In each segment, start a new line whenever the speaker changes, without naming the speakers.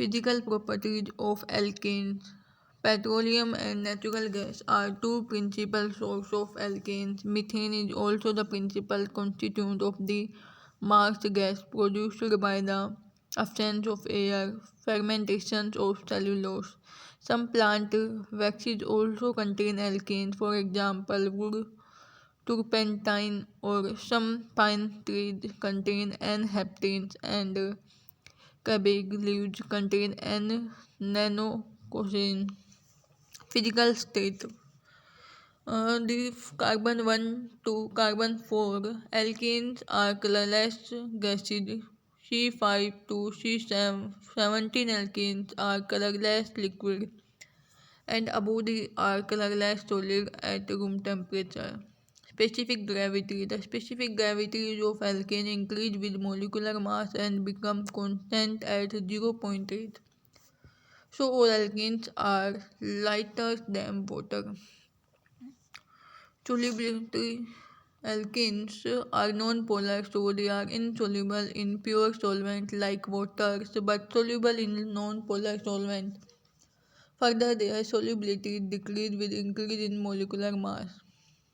Physical properties of alkanes. Petroleum and natural gas are two principal sources of alkanes. Methane is also the principal constituent of the marsh gas produced by the absence of air, fermentation of cellulose. Some plant waxes also contain alkanes, for example, wood, turpentine, or some pine trees contain N-heptanes and cabbage leaves contain N-nanocosin. Physical state. The carbon 1 to carbon 4 alkanes are colorless gases. C5 to C17 alkanes are colorless liquid, and above the are colorless solid at room temperature. Specific gravity. The specific gravity of alkane increase with molecular mass and become constant at 0.8. So all alkanes are lighter than water. Solubility. Alkanes are non-polar, so they are insoluble in pure solvent like waters, but soluble in non-polar solvent. Further, their solubility decreases with increase in molecular mass.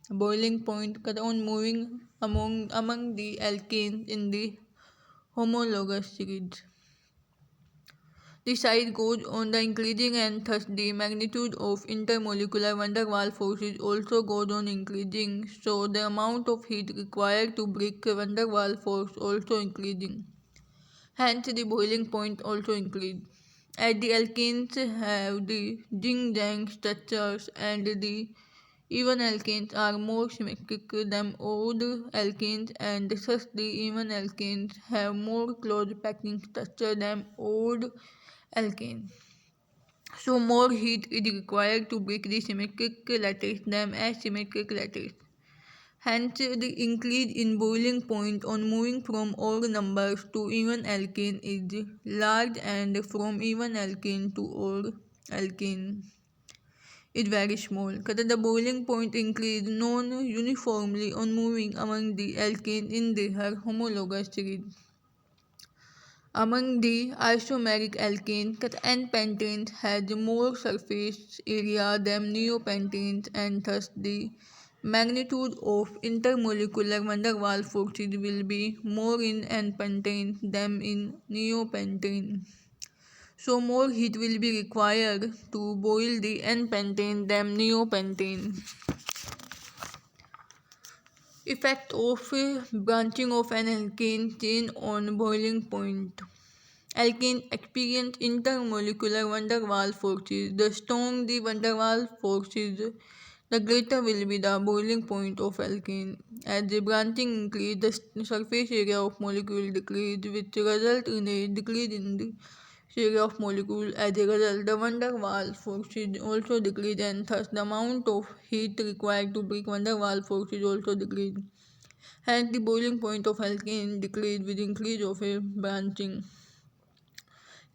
Boiling point. Cut on moving among the alkanes in the homologous series. The size goes on the increasing, and thus the magnitude of intermolecular van der Waals forces also goes on increasing, so the amount of heat required to break van der Waals force also increasing. Hence the boiling point also increases. As the alkanes have the yin-yang structures and the even alkanes are more symmetric than odd alkanes, and thus the even alkanes have more close packing structure than odd alkane. So more heat is required to break the symmetric lattice than asymmetric lattice. Hence, the increase in boiling point on moving from odd numbers to even alkane is large, and from even alkane to odd alkane is very small. The boiling point increase non-uniformly on moving among the alkanes in their homologous series. Among the isomeric alkanes, N-pentanes has more surface area than neopentenes, and thus the magnitude of intermolecular van der Waals forces will be more in N-pentane than in neopentane. So more heat will be required to boil the N-pentane than neopentane. Effect of branching of an alkane chain on boiling point. Alkane experience intermolecular van der Waals forces. The stronger the van der Waals forces, the greater will be the boiling point of alkane. As the branching increases, the surface area of molecule decreases, which result in a decrease in the area of molecule. As a result, the van der Waals forces also decrease, and thus the amount of heat required to break van der Waals forces also decrease. Hence, the boiling point of alkane decrease with increase of a branching.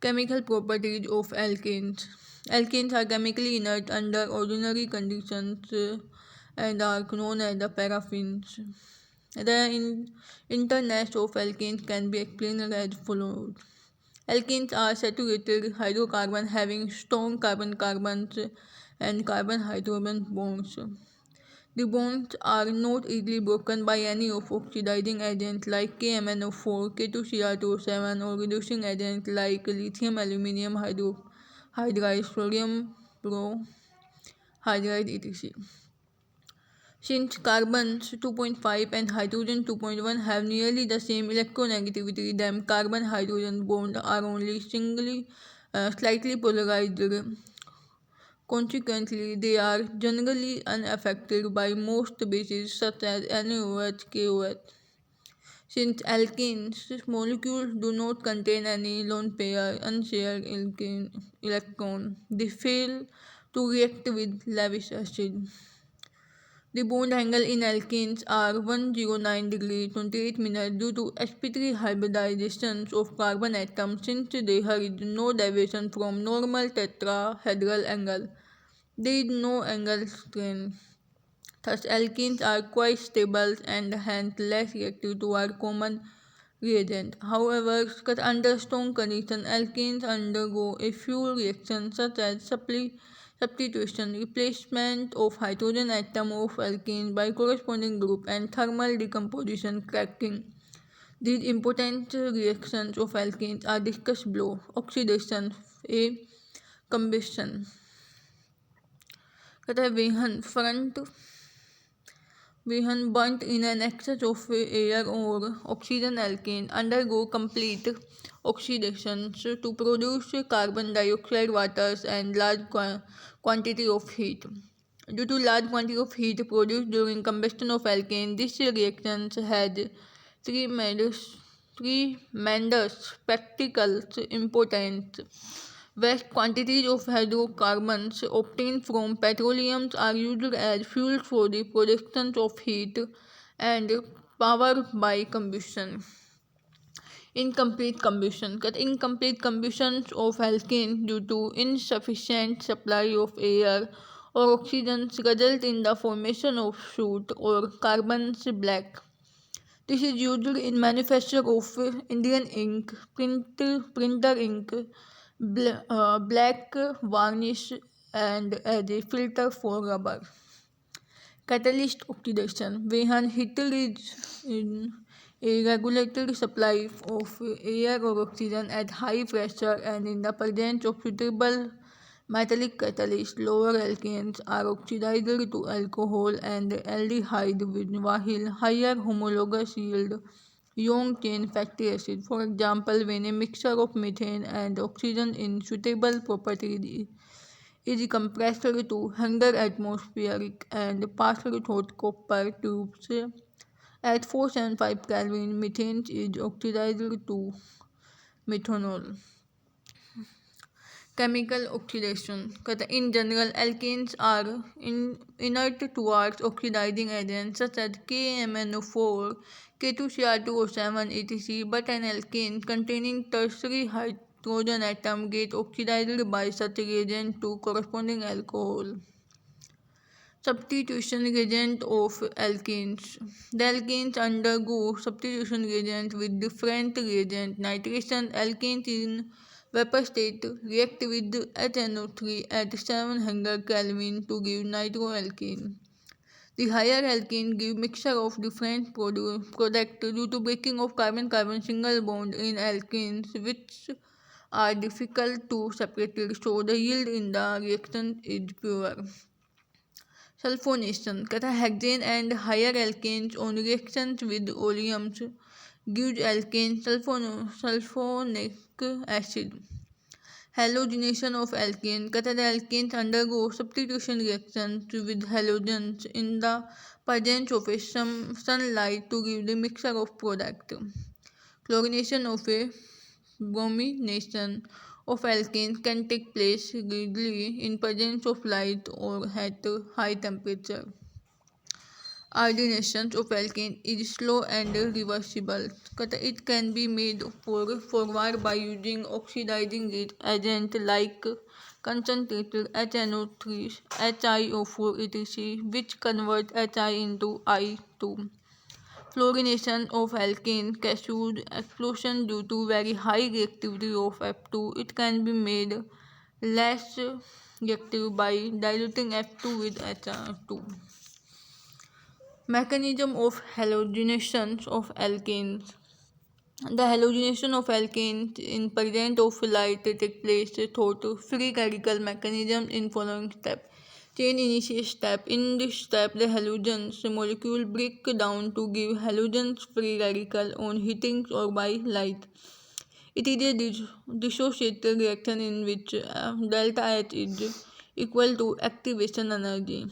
Chemical properties of alkanes. Alkanes are chemically inert under ordinary conditions and are known as the paraffins. The interness of alkanes can be explained as follows. Alkanes are saturated hydrocarbons having strong carbon-carbons and carbon-hydrogen bonds. The bonds are not easily broken by any of oxidizing agents like KMnO4, K2Cr2O7, or reducing agents like lithium aluminium hydride, sodium bromohydride, etc. Since carbons 2.5 and hydrogen 2.1 have nearly the same electronegativity, them carbon-hydrogen bonds are only slightly polarized. Consequently, they are generally unaffected by most bases such as NaOH, KOH. Since alkanes molecules do not contain any lone pair unshared electron, they fail to react with Lewis acid. The bond angle in alkanes are 109 degrees 28 minutes due to sp3 hybridization of carbon atoms, since there is no deviation from normal tetrahedral angle. There is no angle strain. Thus, alkenes are quite stable and hence less reactive toward common reagent. However, under strong conditions, alkanes undergo a few reactions such as substitution, replacement of hydrogen atom of alkane by corresponding group, and thermal decomposition, cracking. These important reactions of alkanes are discussed below. Oxidation, a combustion. कहता है Vehan burnt in an excess of air or oxygen alkane undergo complete oxidation to produce carbon dioxide waters and large quantity of heat. Due to large quantity of heat produced during combustion of alkane, this reaction has tremendous practical importance. Vast quantities of hydrocarbons obtained from petroleum are used as fuel for the production of heat and power by combustion. Incomplete combustion. Incomplete combustion of alkane due to insufficient supply of air or oxygen result in the formation of soot or carbon black. This is used in manufacture of Indian ink, printer ink, black varnish, and as a filter for rubber. Catalyst oxidation. When heated is in a regulated supply of air or oxygen at high pressure and in the presence of suitable metallic catalyst, lower alkanes are oxidized to alcohol and aldehyde while higher homologous yield long chain fatty acid. For example, when a mixture of methane and oxygen in suitable properties is compressed to 100 atmospheric and passed through copper tubes at 475 Kelvin, methane is oxidized to methanol. Chemical oxidation. In general, alkanes are inert towards oxidizing agents such as KMNO4, K2Cr2O7, etc. But an alkane containing tertiary hydrogen atom gets oxidized by such reagent to corresponding alcohol. Substitution reagent of alkanes. The alkanes undergo substitution reagent with different reagent. Nitration alkanes in vapor state react with HNO3 at 700 Kelvin to give nitroalkane. The higher alkane give mixture of different product due to breaking of carbon-carbon single bond in alkanes which are difficult to separate, so the yield in the reaction is pure. Sulfonation. Hexane and higher alkanes on reactions with oleums gives alkane sulfonic acid. Halogenation of alkane. The alkanes undergo substitution reactions with halogens in the presence of sunlight to give the mixture of product. Chlorination of a bromination of alkanes can take place readily in presence of light or at high temperature. Iodination of alkane is slow and reversible. It can be made forward by using oxidizing agent like concentrated HNO3, HiO4, etc., which convert Hi into I2. Fluorination of alkane causes explosion due to very high reactivity of F2. It can be made less reactive by diluting F2 with H2. Mechanism of halogenation of alkanes. The halogenation of alkanes in presence of light takes place through free radical mechanism in following step. Chain initiate step. In this step, the halogens molecule break down to give halogens free radical on heating or by light. It is a dissociated reaction in which delta H is equal to activation energy.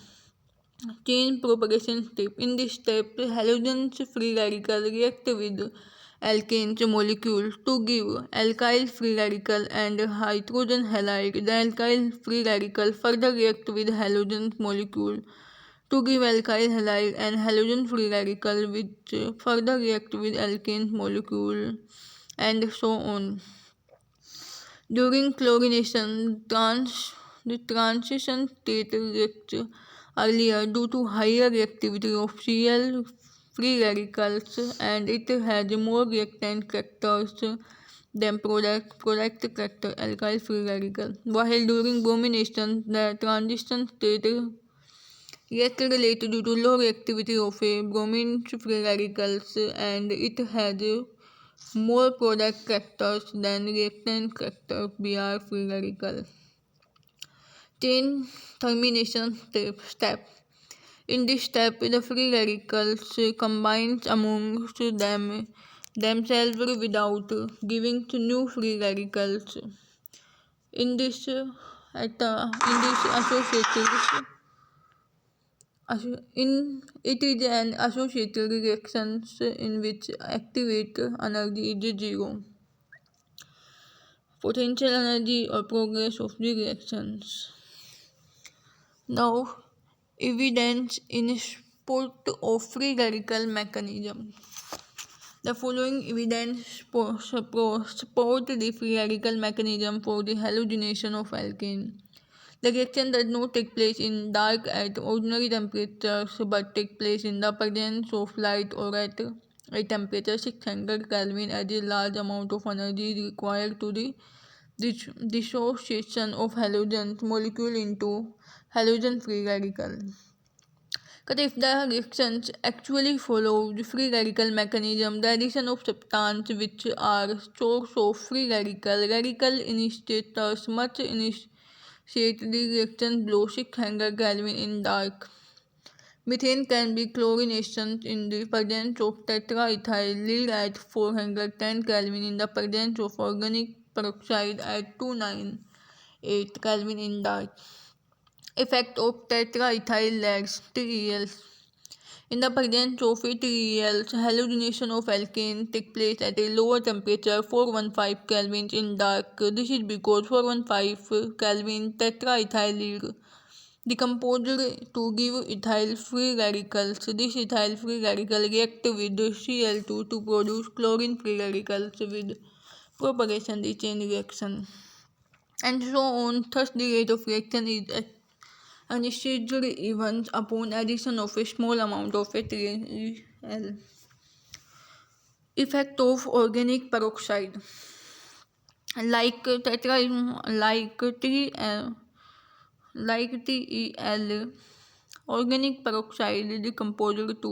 Chain propagation step. In this step, halogens free radical react with alkanes molecule to give alkyl free radical and hydrogen halide. The alkyl free radical further react with halogen molecule to give alkyl halide and halogen free radical which further react with alkane molecule and so on. During chlorination, the transition state reacts earlier due to higher reactivity of Cl free radicals and it has more reactant characters than product character alkyl free radical. While during bromination, the transition state reacted later due to low reactivity of a bromine free radicals and it has more product characters than reactant character Br free radical. Chain termination step. In this step, the free radicals combine amongst themselves without giving to new free radicals. In this, in it is an associated reactions in which activate energy is zero. Potential energy or progress of the reactions. Now, evidence in support of free radical mechanism. The following evidence support the free radical mechanism for the hallucination of alkane. The reaction does not take place in dark at ordinary temperatures but take place in the presence of light or at a temperature 600 Kelvin as a large amount of energy is required to the dissociation of halogen molecule into halogen free radical. But if the reactions actually follow the free radical mechanism, the addition of substances which are source of free radical initiators must initiate the reaction below 600 Kelvin in dark. Methane can be chlorination in the presence of tetraethyl lead at 410 Kelvin in the presence of organic peroxide at 298 Kelvin in dark. Effect of tetraethyl leads TEL. In the presence of TEL, hallucination of alkane takes place at a lower temperature 415 Kelvin in dark. This is because 415 Kelvin tetraethyl lead decomposed to give ethyl free radicals. This ethyl free radical react with Cl2 to produce chlorine free radicals with propagation the chain reaction. And so on. Thus the rate of reaction is initiated even upon addition of a small amount of HCl. Effect of organic peroxide. Like TEL, organic peroxide is decomposed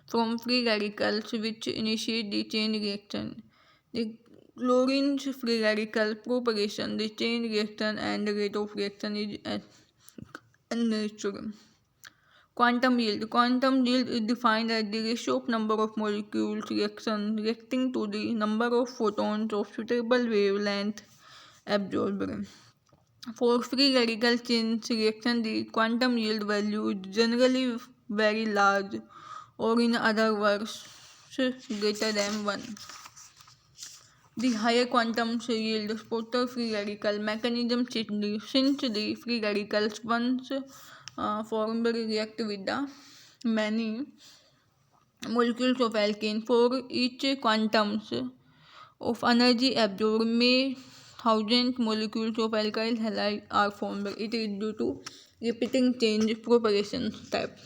from free radicals which initiate the chain reaction. The chlorine free radical propagation, the chain reaction and the rate of reaction is unnatural. Quantum yield. Quantum yield is defined as the ratio of number of molecules reacting to the number of photons of suitable wavelength absorbed. For free radical chain reaction, the quantum yield value is generally very large, or in other words, greater than 1. The higher quantum yield spotter free radical mechanism since the free radicals once formed react with the many molecules of alkane. For each quantums of energy absorbed, may thousand molecules of alkyl halide are formed. It is due to repeating change propagation step.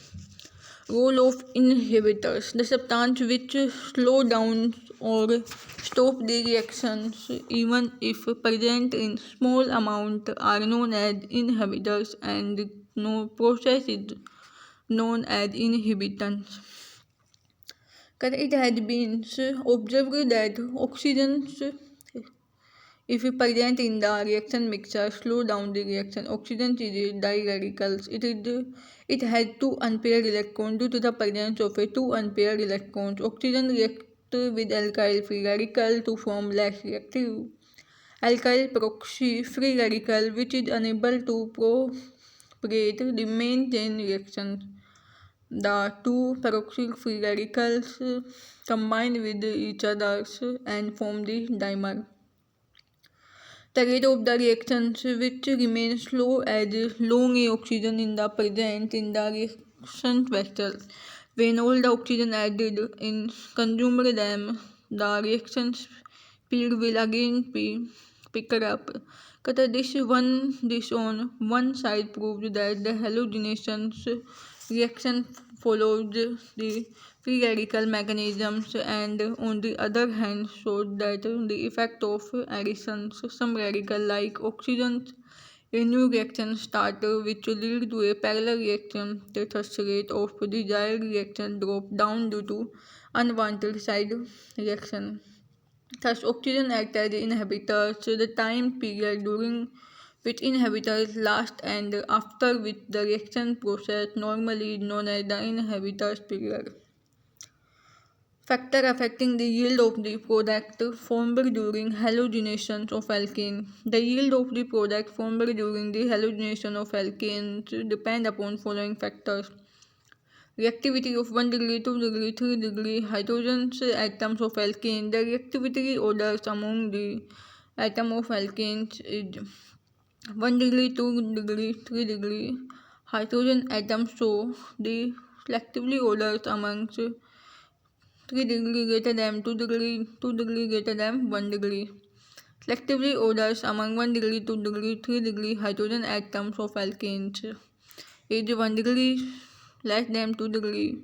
Role of inhibitors. The substance which slow down or stop the reactions even if present in small amount are known as inhibitors and no process is known as inhibitants. It has been observed that oxygens if present in the reaction mixture slow down the reaction. Oxygen is diradicals. It has two unpaired electrons due to the presence of two unpaired electrons. Oxygen reacts with alkyl free radical to form less reactive alkyl peroxy free radical which is unable to propagate the main chain reactions. The two peroxyl free radicals combine with each other and form the dimer. The rate of the reactions which remains slow as long as oxygen is present in the reaction vessel. When all the oxygen added in consumed them, the reaction speed will again be picked up. This on one side proves that the hallucinations reaction follows the free radical mechanisms, and on the other hand showed that the effect of additions some radical like oxygen a new reaction start which lead to a parallel reaction. The thus rate of desired reaction drop down due to unwanted side reaction. Thus, oxygen acts as inhibitors. The time period during which inhibitors last and after which the reaction process normally is known as the inhibitors period. Factor affecting the yield of the product formed during halogenation of alkane. The yield of the product formed during the halogenation of alkanes depend upon following factors. Reactivity of 1 degree, 2 degree, 3 degree hydrogen atoms of alkane. The reactivity orders among the atom of alkanes is 1 degree, 2 degree, 3 degree hydrogen atoms. So the selectively orders amongst 3 degree greater than 2 degree, 2 degree greater than 1 degree. Selectively orders among 1 degree, 2 degree, 3 degree hydrogen atoms of alkanes is 1 degree less than 2 degree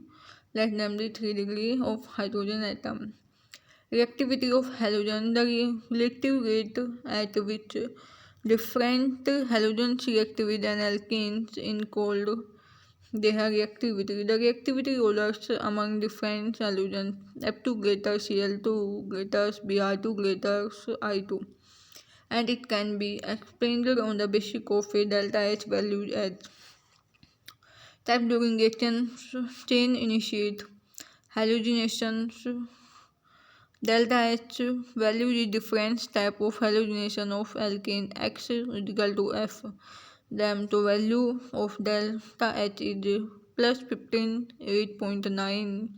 less than the 3 degree of hydrogen atom. Reactivity of halogen, the relative rate at which different halogens react with an alkanes in cold their reactivity. The reactivity orders among different halogens F2 greater Cl2 greater Br2 greater I2, and it can be explained on the basis of a delta H value as step during reaction chain initiate halogenation delta H value is different step of halogenation of alkane X is equal to F. Then the value of delta H is plus 15.8.9.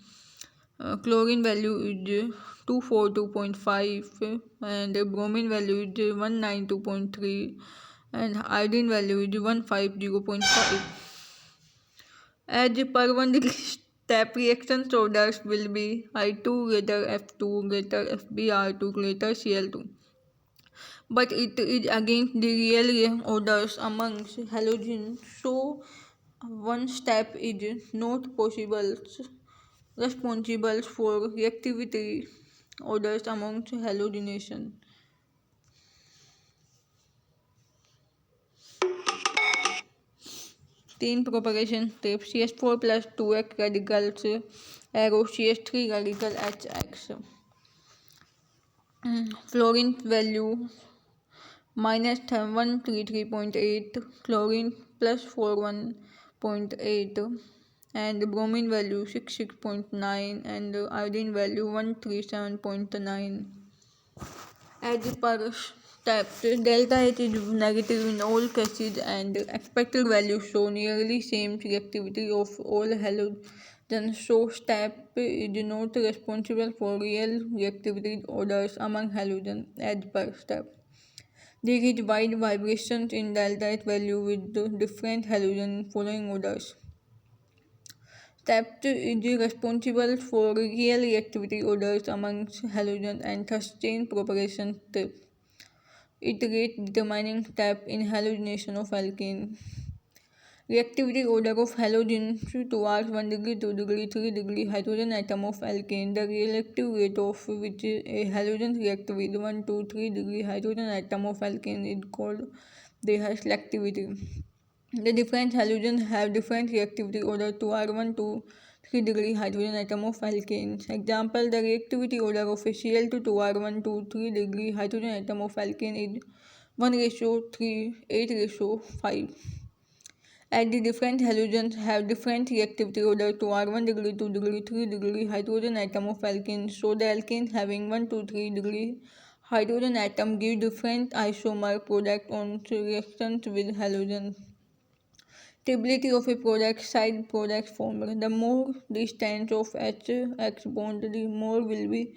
Chlorine value is 242.5 and bromine value is 192.3 and iodine value is 150.5. As per 1 degree step reaction orders will be I2 greater F2 greater FbR2 greater Cl2. But it is against the real orders amongst halogens, so one step is not possible responsible for reactivity orders amongst halogenation. 3 propagation steps CH4 plus 2x radicals arrow CH3 radical HX. Fluorine value minus 133.8, chlorine plus 41.8 and bromine value 66.9 and iodine value 137.9. As per steps, delta H is negative in all cases and expected values show nearly same reactivity of all halogens. So step is not responsible for real reactivity orders among halogens as per step. There is wide vibrations in delta H value with the different halogen following orders. Step is responsible for real reactivity orders amongst halogens and thus chain propagation step. Iterate determining step in halogenation of alkane. Reactivity order of halogens towards 1 degree, 2 degree, 3 degree hydrogen atom of alkane. The reactive rate of which a halogen react with 1, 2, 3 degree hydrogen atom of alkane is called their selectivity. The different halogens have different reactivity order toward 1, 2, 3 degree hydrogen atom of alkanes. Example, the reactivity order of a Cl2 toward 1, 2, 3 degree hydrogen atom of alkane is 1:3, 8:5. As the different halogens have different reactivity order toward 1 degree, 2 degree, 3 degree hydrogen atom of alkane, so the alkanes having 1, 2, 3 degree hydrogen atom give different isomer product on reactions with halogens. Stability of a product, side product formed. The more distance of H bond, the more will be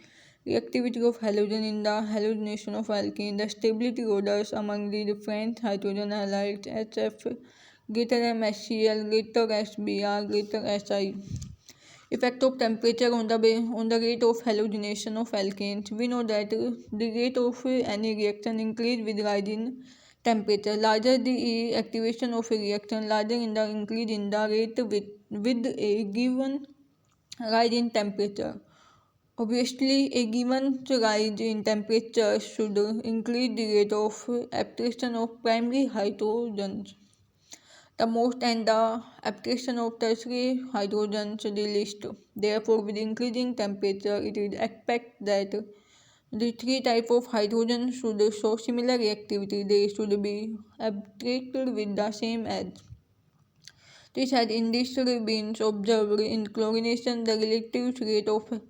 reactivity of halogen in the halogenation of alkane. The stability orders among the different hydrogen halides HF greater than HCl greater SBr greater Si. Effect of temperature on the rate of halogenation of alkanes. We know that the rate of any reaction increase with rising temperature. Larger the activation of a reaction, larger in the increase in the rate with a given Rise in temperature. Obviously, a given rise in temperature should increase the rate of abstraction of primary hydrogens the most and the abstraction of tertiary hydrogens the least. Therefore, with increasing temperature, it is expected that the three types of hydrogen should show similar reactivity. They should be abstracted with the same edge. This has initially been observed in chlorination. The relative rate of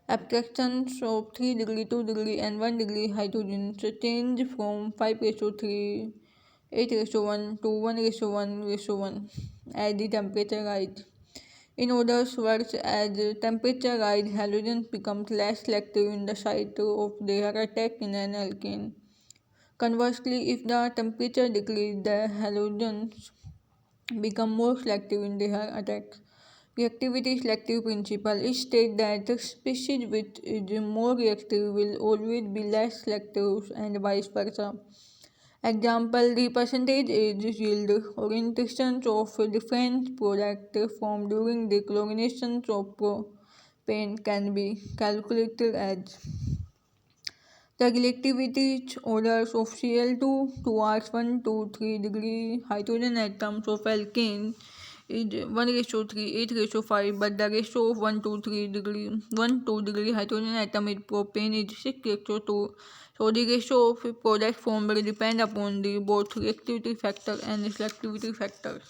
abstractions of 3 degree, 2 degree and 1 degree hydrogen change from 5 ratio 3, 8 ratio 1 to 1 ratio 1 ratio 1 as the temperature rises. In other words, as temperature rises, halogens become less selective in the site of their attack in an alkane. Conversely, if the temperature decreases, the halogens become more selective in their attacks. Reactivity selective principle is states that the species which is more reactive will always be less selective and vice versa. Example, the percentage is yield orientations of different products formed during the chlorination of propane can be calculated as the relativity orders of Cl2 towards 1 to 3 degree hydrogen atoms of alkane is 1 ratio 3, 8 ratio 5, but the ratio of 1 to 3 degree, 1 to degree hydrogen atom in propane is 6 ratio 2. So the ratio of product formed will depend upon the both reactivity factor and selectivity factor.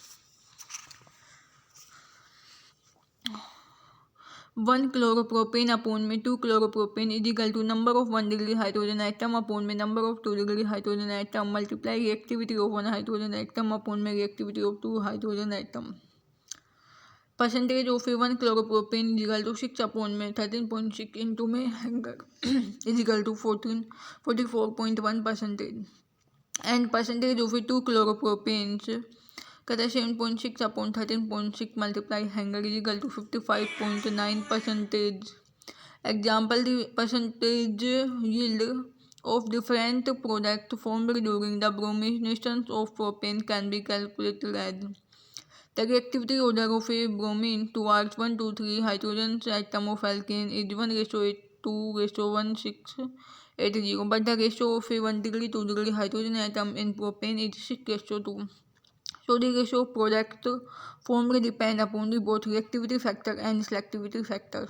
1 chloropropane upon में 2 chloropropane is equal to number of 1 degree hydrogen atom upon में number of 2 degree hydrogen atom multiply reactivity of 1 hydrogen atom upon में reactivity of 2 hydrogen atom. Percentage of 1 chloropropane is equal to 6 upon में 13.6 into में hanger is equal to 44.1 percentage. And percentage of 2 chloropropanes 7.6 upon 13.6 multiply hanger is equal to 55.9 percentage. Example, the percentage yield of different product formed during the bromination of propane can be calculated as the reactivity order of a bromine towards 1 to 3 hydrogen atom of alkane is 1 ratio 8 to ratio 1680, but the ratio of a 1 degree 2 degree hydrogen atom in propane is 6 ratio 2. So the ratio of product formed depend upon the both reactivity factor and selectivity factor.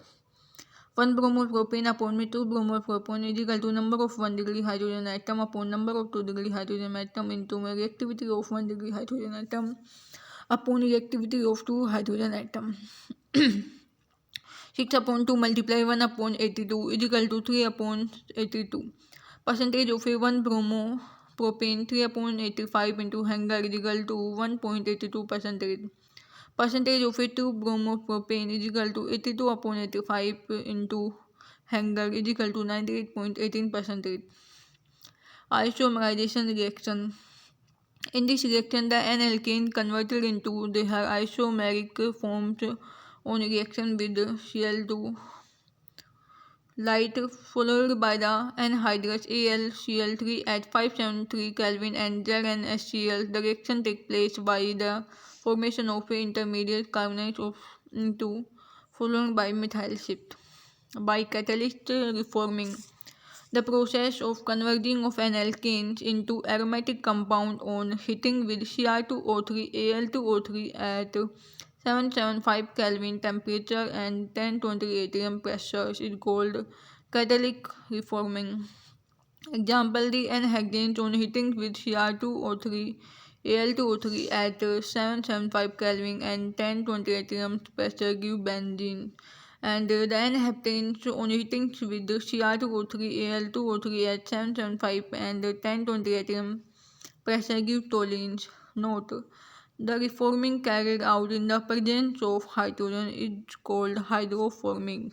1 bromopropane upon 2 bromopropane is equal to number of 1 degree hydrogen atom upon number of 2 degree hydrogen atom into reactivity of 1 degree hydrogen atom upon reactivity of 2 hydrogen atom. 6 upon 2 multiply 1 upon 82 is equal to 3 upon 82. Percentage of a 1 bromopropane 3 upon 85 into hanger is equal to 1.82 percentage. Percentage of a 2 bromopropane is equal to 82 upon 85 into hanger is equal to 98.18 percentage. Isomerization reaction. In this reaction, the N alkane converted into their isomeric forms on reaction with Cl2 light followed by the anhydrous AlCl3 at 573 Kelvin and ZnHCl. The reaction takes place by the formation of intermediate carbonates of into followed by methyl shift by catalyst reforming. The process of converting of an alkane into aromatic compound on heating with Cr2O3 Al2O3 at 775 Kelvin temperature and 1020 atm pressure is called catalytic reforming. Example, the anhexanes on heating with Cr2O3 Al2O3 at 775 Kelvin and 1020 atm pressure give benzene. And the anheptanes on heating with Cr2O3 Al2O3 at 775 and 1020 atm pressure give toluenes. Note: the reforming carried out in the presence of hydrogen is called hydroforming.